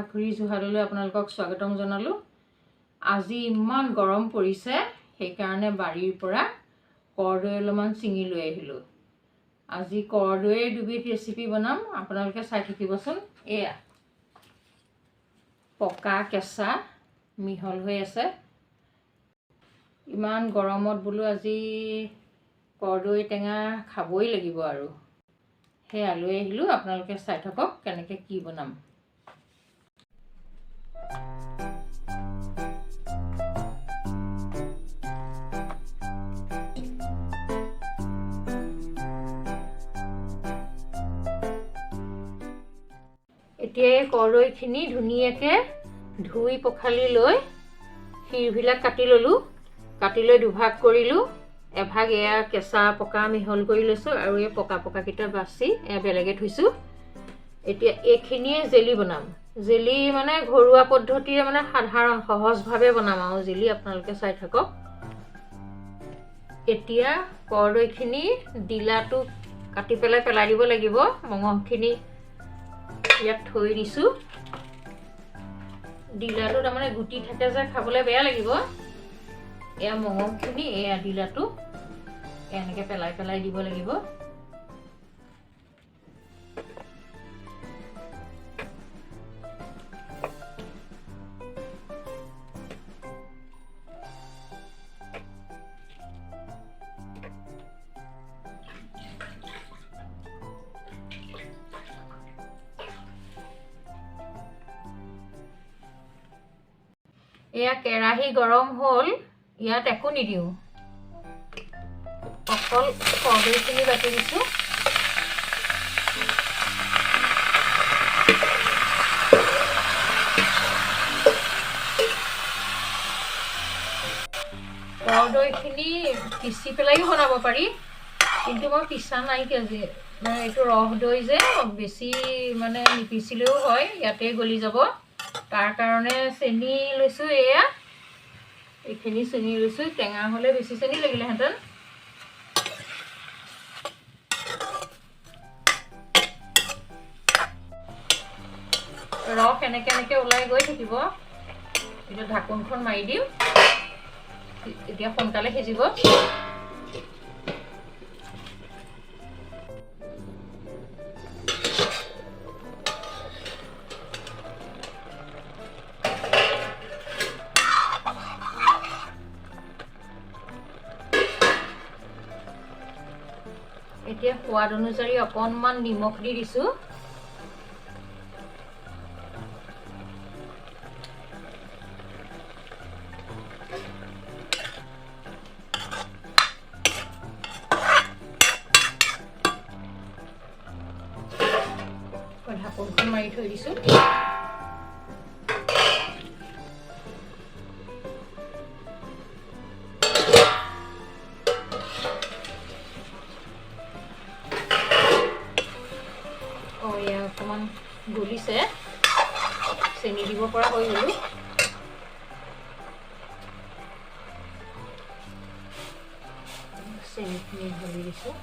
Probhakhurirjuhalলৈ আপোনালোকক স্বাগতম জনালো। আজি ইমান গৰম পৰিছে সেইকাৰণে বাৰীৰ পৰা কৰদৈ অলপমান চিঙি লৈ আহিলো। আজি কৰদৈৰ দুবিধ ৰেচিপি বনাম, আপোনালোকে চাই থাকিবচোন। এয়া পকা কেঁচা মিহল হৈ আছে। ইমান গৰমত বোলো আজি কৰদৈ টেঙা খাবই লাগিব আৰু সেয়া লৈ আহিলো। আপোনালোকে চাই থাকক কেনেকৈ কি বনাম। এতিয়া এই কৰদৈখিনি ধুনীয়াকৈ ধুই পখালি লৈ শিৰবিলাক কাটি ল'লোঁ। কাটি লৈ দুভাগ কৰিলোঁ। এভাগ এয়া কেঁচা পকা মিহল কৰি লৈছোঁ আৰু এই পকা পকাকেইটা বাছি এয়া বেলেগে থৈছোঁ। এতিয়া এইখিনিয়ে জেলি বনাম। জেলি মানে ঘৰুৱা পদ্ধতিৰে মানে সাধাৰণ সহজভাৱে বনাম আৰু জেলি আপোনালোকে চাই থাকক। এতিয়া কৰদৈখিনি ডিলাটো কাটি পেলাই দিব লাগিব। মঙহখিনি ইয়াত থৈ দিছোঁ। ডিলাটো তাৰমানে গুটি থাকে যে খাবলৈ বেয়া লাগিব। এয়া মঙহখিনি, এয়া ডিলাটো এনেকৈ পেলাই দিব লাগিব। এয়া কেৰাহী গৰম হ'ল, ইয়াত একো নিদিওঁ, অকল কৰদৈখিনি বাটি দিছোঁ। কৰদৈখিনি পিচি পেলাইও বনাব পাৰি, কিন্তু মই পিছা নাই আজি। মানে এইটো ৰস দৈ যে বেছি মানে নিপিচিলেও হয়, ইয়াতে গলি যাব। তাৰ কাৰণে চেনি লৈছোঁ। এয়া এইখিনি চেনি লৈছোঁ। টেঙা হ'লে বেছি চেনি লাগিলেহেঁতেন। ৰস এনেকৈ ওলাই গৈ থাকিব। এতিয়া ঢাকোনখন মাৰি দিম। এতিয়া সোনকালে সিজিব। এতিয়া সোৱাদ অনুযায়ী অকণমান নিমখ দি দিছোঁ। ঢাকোনখন মাৰি থৈ দিছোঁ। অকণমান গলিছে, চেনি দিব পৰা হৈ গ'লো। চেনিখিনি ঢালি দিছোঁ।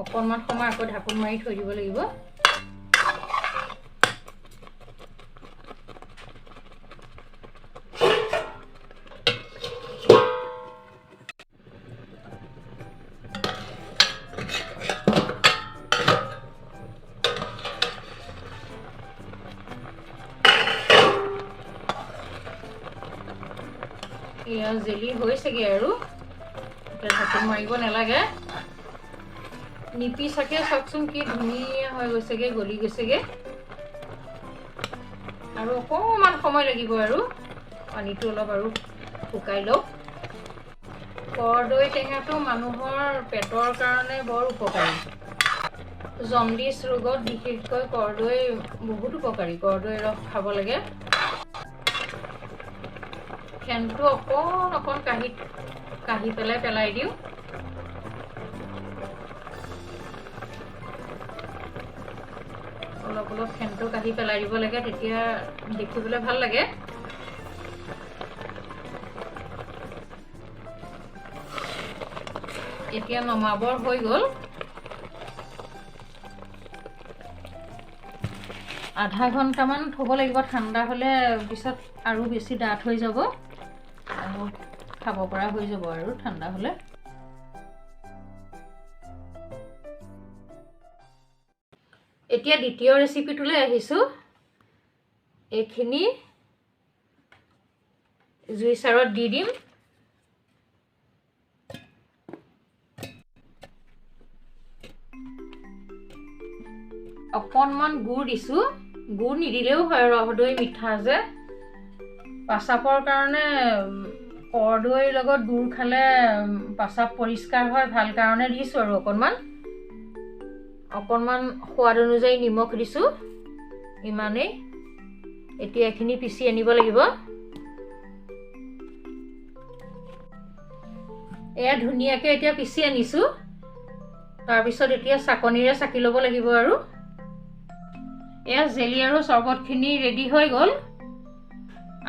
অকণমান সময় আকৌ ঢাকোন মাৰি থৈ দিব লাগিব। এয়া জেলি হৈছেগে আৰু এতিয়া ঢাকোন মাৰিব নালাগে। নিপিচাকে চাওকচোন কি ধুনীয়া হৈ গৈছেগে, গলি গৈছেগে। আৰু অকণমান সময় লাগিব আৰু পানীটো অলপ আৰু শুকাই লওক। কৰদৈ টেঙাটো মানুহৰ পেটৰ কাৰণে বৰ উপকাৰী। জণ্ডিছ ৰোগত বিশেষকৈ কৰদৈ বহুত উপকাৰী। কৰদৈ ৰস খাব লাগে। ফেনটো অকণ কাঢ়ি পেলাই দিওঁ। অলপ অলপ ফেনটো কাঢ়ি পেলাই দিব লাগে, তেতিয়া দেখিবলৈ ভাল লাগে। এতিয়া নমাবৰ হৈ গ'ল। আধা ঘণ্টামান থ'ব লাগিব, ঠাণ্ডা হ'লে পিছত আৰু বেছি ডাঠ হৈ যাব আৰু খাব পৰা হৈ যাব আৰু ঠাণ্ডা হ'লে। এতিয়া দ্বিতীয় ৰেচিপিটোলৈ আহিছোঁ। এইখিনি জুইচাৰত দি দিম। অকণমান গুড় দিছোঁ, গুড় নিদিলেও হয়, ৰহদৈ মিঠা যে। পাচাপৰ কাৰণে কৰ্দৈৰ লগত গুড় খালে পাচাপ পৰিষ্কাৰ হয়, ভাল কাৰণে দিছোঁ আৰু অকণমান সোৱাদ অনুযায়ী নিমখ দিছোঁ, ইমানেই। এতিয়া এইখিনি পিচি আনিব লাগিব। এয়া ধুনীয়াকৈ এতিয়া পিচি আনিছোঁ। তাৰপিছত এতিয়া চাকনিৰে চাকি ল'ব লাগিব আৰু। এয়া জেলি আৰু চৰবতখিনি ৰেডি হৈ গ'ল।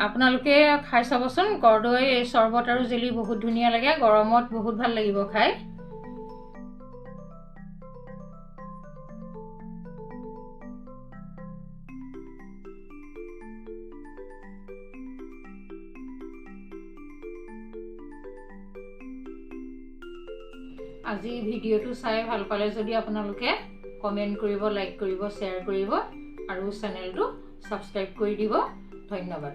আপোনালোকে খাই চাবচোন, কৰ্দৈ চৰবত আৰু জেলি বহুত ধুনীয়া লাগে, গৰমত বহুত ভাল লাগিব খাই। আজি ভিডিঅ'টো চাই ভাল পালে যদি আপোনালোকে কমেণ্ট কৰিব, লাইক কৰিব, শ্বেয়াৰ কৰিব আৰু চেনেলটো ছাবস্ক্ৰাইব কৰি দিব। ধন্যবাদ।